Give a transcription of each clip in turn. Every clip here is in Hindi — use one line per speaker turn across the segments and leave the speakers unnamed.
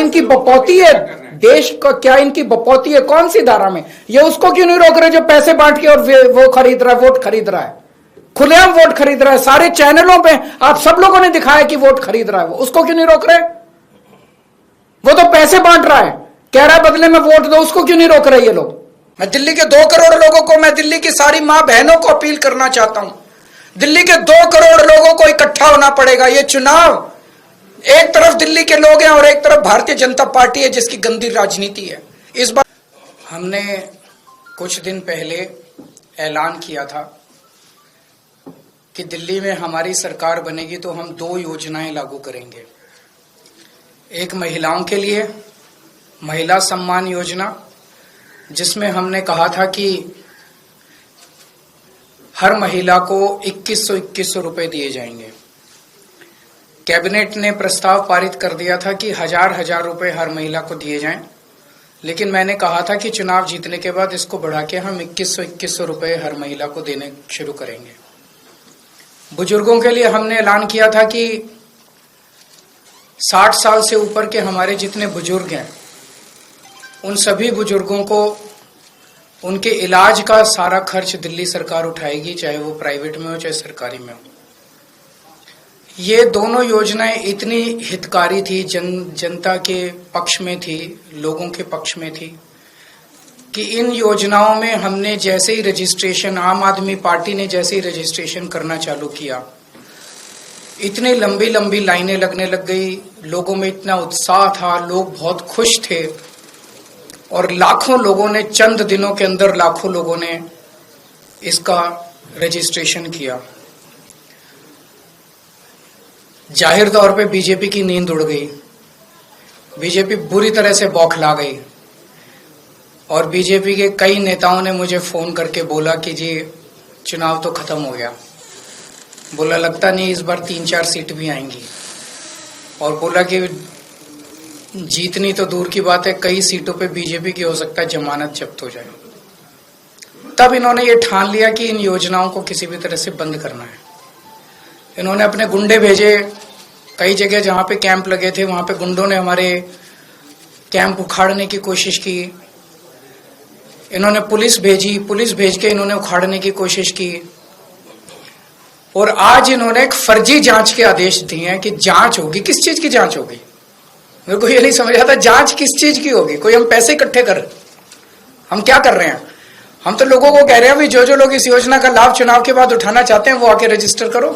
इनकी बपौती है? देश का क्या इनकी बपौती है? कौन सी धारा में? ये उसको क्यों नहीं रोक रहे जो पैसे बांट के और वो खरीद रहा है, वोट खरीद रहा है, खुलेआम वोट खरीद रहा है, सारे चैनलों पे आप सब लोगों ने दिखाया कि वोट खरीद रहा है, वो उसको क्यों नहीं रोक रहे? वो तो पैसे बांट रहा है, कह रहा है बदले में वोट दो, उसको क्यों नहीं रोक रहे ये लोग? मैं दिल्ली के 2 करोड़ लोगों को, मैं दिल्ली की सारी मां बहनों को अपील करना चाहता हूं, दिल्ली के 2 करोड़ लोगों को इकट्ठा होना पड़ेगा। ये चुनाव, एक तरफ दिल्ली के लोग हैं और एक तरफ भारतीय जनता पार्टी है जिसकी गंदी राजनीति है। इस बार हमने कुछ दिन पहले ऐलान किया था कि दिल्ली में हमारी सरकार बनेगी तो हम 2 योजनाएं लागू करेंगे। एक महिलाओं के लिए महिला सम्मान योजना, जिसमें हमने कहा था कि हर महिला को 2100 रुपए दिए जाएंगे। कैबिनेट ने प्रस्ताव पारित कर दिया था कि 1000 रुपए हर महिला को दिए जाएं, लेकिन मैंने कहा था कि चुनाव जीतने के बाद इसको बढ़ा के हम 2100 रुपए हर महिला को देने शुरू करेंगे। बुजुर्गों के लिए हमने ऐलान किया था कि 60 साल से ऊपर के हमारे जितने बुजुर्ग हैं उन सभी बुजुर्गों को उनके इलाज का सारा खर्च दिल्ली सरकार उठाएगी, चाहे वो प्राइवेट में हो चाहे सरकारी में हो। ये दोनों योजनाएं इतनी हितकारी थी, जनता के पक्ष में थी, लोगों के पक्ष में थी कि इन योजनाओं में हमने जैसे ही रजिस्ट्रेशन, आम आदमी पार्टी ने जैसे ही रजिस्ट्रेशन करना चालू किया, इतनी लंबी लंबी लाइनें लगने लग गई, लोगों में इतना उत्साह था, लोग बहुत खुश थे और लाखों लोगों ने, चंद दिनों के अंदर लाखों लोगों ने इसका रजिस्ट्रेशन किया। जाहिर तौर पे बीजेपी की नींद उड़ गई, बीजेपी बुरी तरह से बौखला गई और बीजेपी के कई नेताओं ने मुझे फोन करके बोला कि जी चुनाव तो खत्म हो गया, बोला लगता नहीं इस बार 3-4 सीट भी आएंगी, और बोला कि जीतनी तो दूर की बात है, कई सीटों पे बीजेपी की हो सकता है जमानत जब्त हो जाए। तब इन्होंने ये ठान लिया कि इन योजनाओं को किसी भी तरह से बंद करना है। इन्होंने अपने गुंडे भेजे, कई जगह जहां पे कैंप लगे थे वहां पे गुंडों ने हमारे कैंप उखाड़ने की कोशिश की। इन्होंने पुलिस भेजी, पुलिस भेज के इन्होंने उखाड़ने की कोशिश की और आज इन्होंने एक फर्जी जांच के आदेश दिए हैं कि जांच होगी। किस चीज की जांच होगी? मेरे को ये नहीं समझ आता, जांच किस चीज की होगी? कोई हम पैसे इकट्ठे कर, हम क्या कर रहे हैं? हम तो लोगों को कह रहे हैं भी जो जो लोग इस योजना का लाभ चुनाव के बाद उठाना चाहते हैं वो आके रजिस्टर करो।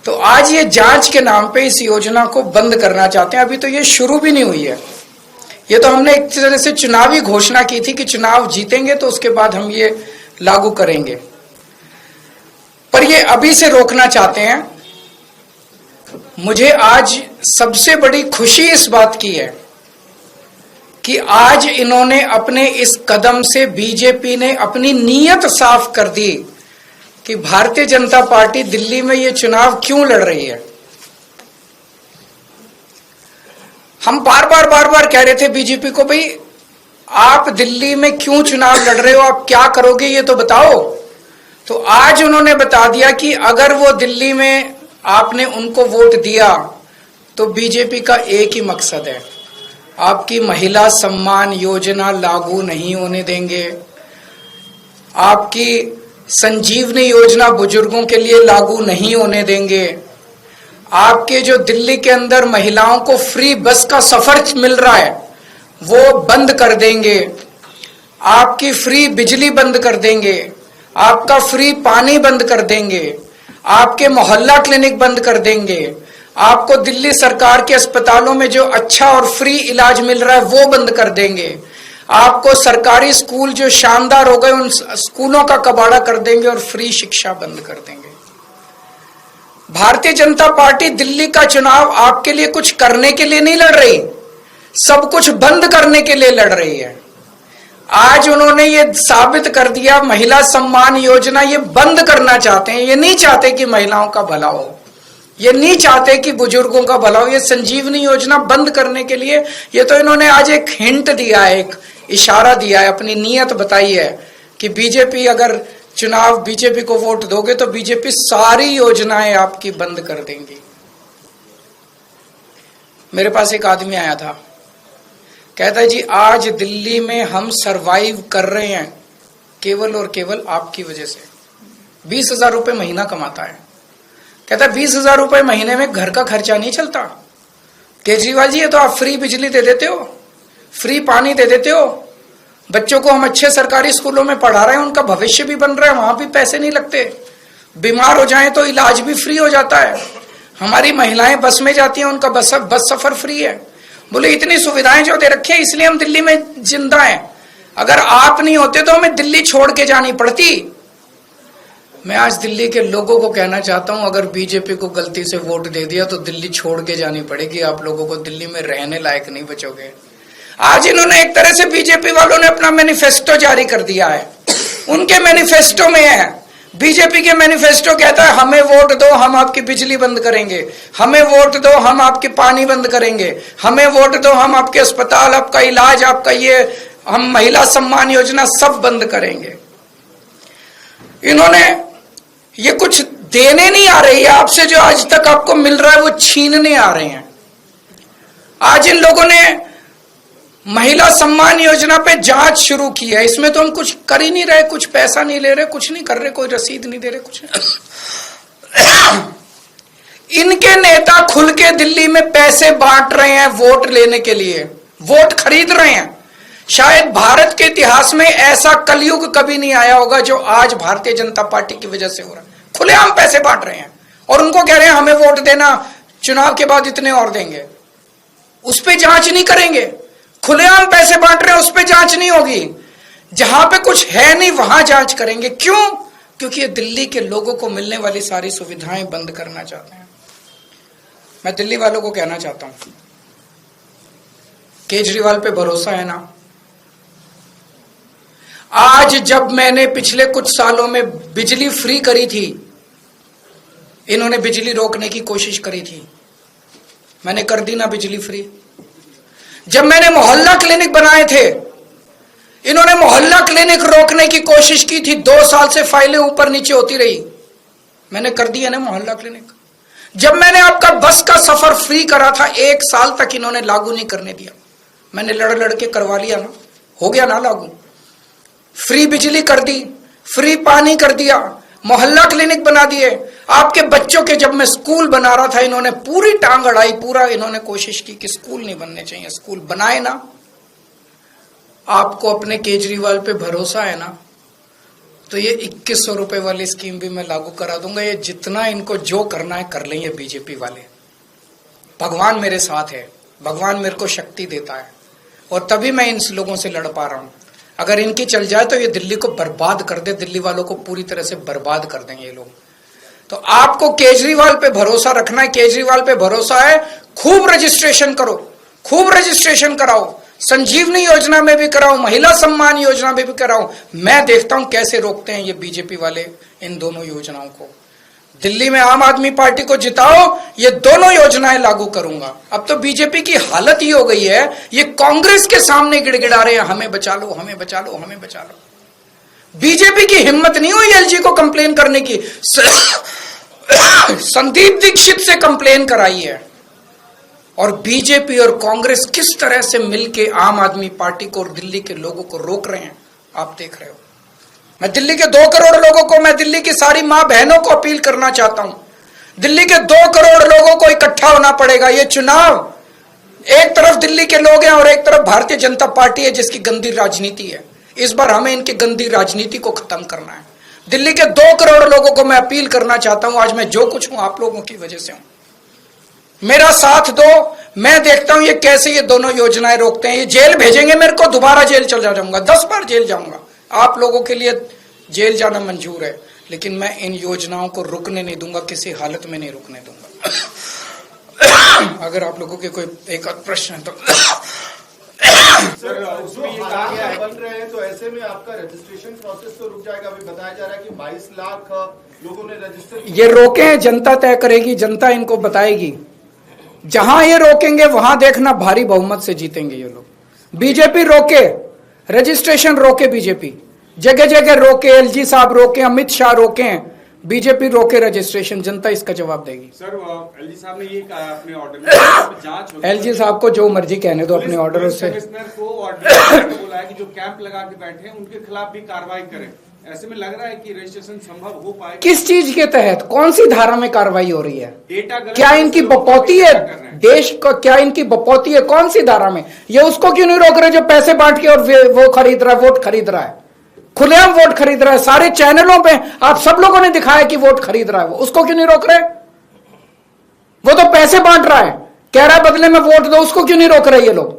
तो आज ये जांच के नाम पे इस योजना को बंद करना चाहते हैं। अभी तो ये शुरू भी नहीं हुई है, ये तो हमने एक तरह से चुनावी घोषणा की थी कि चुनाव जीतेंगे तो उसके बाद हम ये लागू करेंगे, पर ये अभी से रोकना चाहते हैं। मुझे आज सबसे बड़ी खुशी इस बात की है कि आज इन्होंने अपने इस कदम से, बीजेपी ने अपनी नीयत साफ कर दी कि भारतीय जनता पार्टी दिल्ली में ये चुनाव क्यों लड़ रही है। हम बार बार कह रहे थे बीजेपी को, भाई आप दिल्ली में क्यों चुनाव लड़ रहे हो, आप क्या करोगे ये तो बताओ। तो आज उन्होंने बता दिया कि अगर वो दिल्ली में आपने उनको वोट दिया तो बीजेपी का एक ही मकसद है, आपकी महिला सम्मान योजना लागू नहीं होने देंगे, आपकी संजीवनी योजना बुजुर्गों के लिए लागू नहीं होने देंगे, आपके जो दिल्ली के अंदर महिलाओं को फ्री बस का सफर मिल रहा है वो बंद कर देंगे, आपकी फ्री बिजली बंद कर देंगे, आपका फ्री पानी बंद कर देंगे, आपके मोहल्ला क्लिनिक बंद कर देंगे, आपको दिल्ली सरकार के अस्पतालों में जो अच्छा और फ्री इलाज मिल रहा है वो बंद कर देंगे, आपको सरकारी स्कूल जो शानदार हो गए उन स्कूलों का कबाड़ा कर देंगे और फ्री शिक्षा बंद कर देंगे। भारतीय जनता पार्टी दिल्ली का चुनाव आपके लिए कुछ करने के लिए नहीं लड़ रही, सब कुछ बंद करने के लिए लड़ रही है। आज उन्होंने ये साबित कर दिया, महिला सम्मान योजना ये बंद करना चाहते हैं। ये नहीं चाहते कि महिलाओं का भला हो, ये नहीं चाहते कि बुजुर्गों का भला हो। ये संजीवनी योजना बंद करने के लिए ये तो इन्होंने आज एक हिंट दिया है, एक इशारा दिया है, अपनी नीयत बताई है कि बीजेपी अगर चुनाव बीजेपी को वोट दोगे तो बीजेपी सारी योजनाएं आपकी बंद कर देंगी। मेरे पास एक आदमी आया था, कहता है जी आज दिल्ली में हम सरवाइव कर रहे हैं केवल और केवल आपकी वजह से। 20,000 रुपए महीना कमाता है, कहता है 20,000 रुपए महीने में घर का खर्चा नहीं चलता। केजरीवाल जी ये तो आप फ्री बिजली दे देते हो, फ्री पानी दे देते हो, बच्चों को हम अच्छे सरकारी स्कूलों में पढ़ा रहे हैं, उनका भविष्य भी बन रहा है, वहां भी पैसे नहीं लगते, बीमार हो जाएं तो इलाज भी फ्री हो जाता है, हमारी महिलाएं बस में जाती हैं उनका बस सफर फ्री है। बोले इतनी सुविधाएं जो दे रखी है इसलिए हम दिल्ली में जिंदा हैं, अगर आप नहीं होते तो हमें दिल्ली छोड़ के जानी पड़ती। मैं आज दिल्ली के लोगों को कहना चाहता हूं अगर बीजेपी को गलती से वोट दे दिया तो दिल्ली छोड़ के जानी पड़ेगी, आप लोगों को दिल्ली में रहने लायक नहीं बचोगे। आज इन्होंने एक तरह से बीजेपी वालों ने अपना मैनिफेस्टो जारी कर दिया है, उनके मैनिफेस्टो में है, बीजेपी के मैनिफेस्टो कहता है हमें वोट दो हम आपकी बिजली बंद करेंगे, हमें वोट दो हम आपके पानी बंद करेंगे, हमें वोट दो हम आपके अस्पताल, आपका इलाज, आपका ये हम महिला सम्मान योजना सब बंद करेंगे। इन्होंने ये कुछ देने नहीं आ रही है आपसे, जो आज तक आपको मिल रहा है वो छीनने आ रहे हैं। आज इन लोगों ने महिला सम्मान योजना पे जांच शुरू की है, इसमें तो हम कुछ कर ही नहीं रहे, कुछ पैसा नहीं ले रहे, कुछ नहीं कर रहे, कोई रसीद नहीं दे रहे, कुछ नहीं। इनके नेता खुल के दिल्ली में पैसे बांट रहे हैं वोट लेने के लिए, वोट खरीद रहे हैं। शायद भारत के इतिहास में ऐसा कलयुग कभी नहीं आया होगा जो आज भारतीय जनता पार्टी की वजह से हो रहा है। खुलेआम पैसे बांट रहे हैं और उनको कह रहे हैं हमें वोट देना, चुनाव के बाद इतने और देंगे, उस पर जांच नहीं करेंगे। खुलेआम पैसे बांट रहे हैं, उस पर जांच नहीं होगी, जहां पे कुछ है नहीं वहां जांच करेंगे। क्यों? क्योंकि ये दिल्ली के लोगों को मिलने वाली सारी सुविधाएं बंद करना चाहते हैं। मैं दिल्ली वालों को कहना चाहता हूं केजरीवाल पे भरोसा है ना? आज जब मैंने पिछले कुछ सालों में बिजली फ्री करी थी, इन्होंने बिजली रोकने की कोशिश करी थी, मैंने कर दी ना बिजली फ्री। जब मैंने मोहल्ला क्लिनिक बनाए थे, इन्होंने मोहल्ला क्लिनिक रोकने की कोशिश की थी, 2 साल से फाइलें ऊपर नीचे होती रही, मैंने कर दिया ना मोहल्ला क्लिनिक। जब मैंने आपका बस का सफर फ्री करा था, 1 साल तक इन्होंने लागू नहीं करने दिया, मैंने लड़ के करवा लिया ना, हो गया ना लागू। फ्री बिजली कर दी, फ्री पानी कर दिया, मोहल्ला क्लिनिक बना दिए। आपके बच्चों के जब मैं स्कूल बना रहा था, इन्होंने पूरी टांग अड़ाई, पूरा इन्होंने कोशिश की कि स्कूल नहीं बनने चाहिए, स्कूल बनाए ना। आपको अपने केजरीवाल पे भरोसा है ना, तो ये 2100 रुपए वाली स्कीम भी मैं लागू करा दूंगा। ये जितना इनको जो करना है कर लेंगे बीजेपी वाले। भगवान मेरे साथ है, भगवान मेरे को शक्ति देता है और तभी मैं इन लोगों से लड़ पा रहा हूं। अगर इनकी चल जाए तो ये दिल्ली को बर्बाद कर दे, दिल्ली वालों को पूरी तरह से बर्बाद कर देंगे ये लोग। तो आपको केजरीवाल पे भरोसा रखना है, केजरीवाल पे भरोसा है, खूब रजिस्ट्रेशन करो, खूब रजिस्ट्रेशन कराओ, संजीवनी योजना में भी कराओ, महिला सम्मान योजना में भी कराओ। मैं देखता हूं कैसे रोकते हैं ये बीजेपी वाले इन दोनों योजनाओं को। दिल्ली में आम आदमी पार्टी को जिताओ, ये दोनों योजनाएं लागू करूंगा। अब तो बीजेपी की हालत ही हो गई है, ये कांग्रेस के सामने गिड़गिड़ा रहे हैं, हमें बचा लो, हमें बचा लो, हमें बचा लो। बीजेपी की हिम्मत नहीं हुई एलजी को कंप्लेन करने की, संदीप दीक्षित से कंप्लेन कराई है। और बीजेपी और कांग्रेस किस तरह से मिलकर आम आदमी पार्टी को और दिल्ली के लोगों को रोक रहे हैं, आप देख रहे हो। मैं दिल्ली के 2 करोड़ लोगों को, मैं दिल्ली की सारी मां बहनों को अपील करना चाहता हूं, दिल्ली के 2 करोड़ लोगों को इकट्ठा होना पड़ेगा। ये चुनाव, एक तरफ दिल्ली के लोग हैं और एक तरफ भारतीय जनता पार्टी है जिसकी गंदी राजनीति है। इस बार हमें इनकी गंदी राजनीति को खत्म करना है। दिल्ली के 2 करोड़ लोगों को मैं अपील करना चाहता हूं, आज मैं जो कुछ हूं आप लोगों की वजह से हूं, मेरा साथ दो। मैं देखता हूं ये कैसे ये दोनों योजनाएं रोकते हैं। ये जेल भेजेंगे मेरे को, दोबारा जेल चला जाऊंगा, 10 बार जेल जाऊंगा। आप लोगों के लिए जेल जाना मंजूर है, लेकिन मैं इन योजनाओं को रुकने नहीं दूंगा, किसी हालत में नहीं रुकने दूंगा। अगर आप लोगों के कोई एक प्रश्न है तो
सर, उसमें ये कहा गया है बन रहे हैं, तो ऐसे में आपका रजिस्ट्रेशन प्रोसेस तो रुक जाएगा। अभी बताया जा रहा है कि 22 लाख लोगों ने रजिस्टर।
ये रोके हैं, जनता तय करेगी, जनता इनको बताएगी। जहां ये रोकेंगे वहां देखना भारी बहुमत से जीतेंगे ये लोग। बीजेपी रोके, रजिस्ट्रेशन रोके, बीजेपी जगह जगह रोके, एलजी साहब रोके, अमित शाह रोके, बीजेपी रोके रजिस्ट्रेशन, जनता इसका जवाब देगी।
सर एलजी साहब ने ये कहा अपने ऑर्डर में जांच होगी।
एलजी साहब को जो मर्जी कहने दो अपने ऑर्डर से।
कमिश्नर को और डीएसपी को बोला है कि जो कैंप लगा के बैठे हैं उनके खिलाफ भी कार्रवाई करें। ऐसे में लग रहा है कि रजिस्ट्रेशन संभव हो पाएगा।
किस चीज के तहत, कौन सी धारा में कार्रवाई हो रही है?
डेटा गलत,
क्या इनकी बपौती है देश को? क्या इनकी बपौती है? कौन सी धारा में? ये उसको क्यों नहीं रोक रहे जो पैसे बांट के और वो खरीद रहा है, वोट खरीद रहा है, खुलेआम वोट खरीद रहा है, सारे चैनलों पे आप सब लोगों ने दिखाया कि वोट खरीद रहा है, वो उसको क्यों नहीं रोक रहे? वो तो पैसे बांट रहा है, कह रहा है बदले में वोट दो, उसको क्यों नहीं रोक रहे ये लोग?